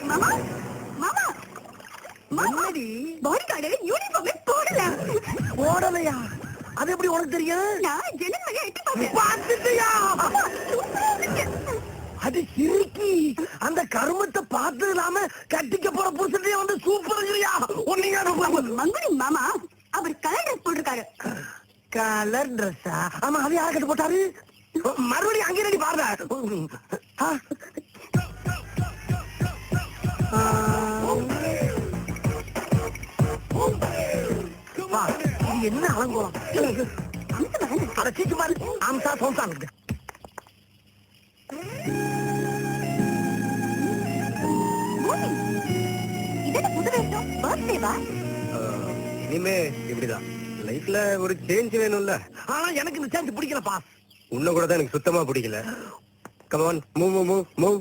மாமா மாமா என்னடி பாடிகார்டு யூனிஃபார்மே போடலையா? அது எப்படி உனக்கு தெரியும்? நான் ஜன்னல் வழியா எட்டி பார்த்தேன். பார்த்துட்டியா? சூப்பரா இருக்கு. அது சிரிக்கி அந்த கருமத்தை பார்த்து இல்லாம கட்டிக்க போற புருஷத்தையே வந்து சூப்பர்ங்கிறியா? மங்குனி மாமா அவர் கலர் ட்ரெஸ் போட்டிருக்காரு. கலர் ட்ரெஸ்ஸா? ஆமா, அது யார கட்டு போட்டாரு? மறுபடியும் அங்கே ரெடி பாருங்க. என்ன அலங்கோலம்? அட சீக்கு பாரு. ஆம்சா சோம்சா இருக்கு. இனிமே இப்படிதான் லைஃப்ல ஒரு சேஞ்ச் வேணும்ல. ஆனா எனக்கு இந்த சேஞ்ச் பிடிக்கலப்பா. உன்ன கூட தான் எனக்கு சுத்தமா பிடிக்கல. Come on, move move move move.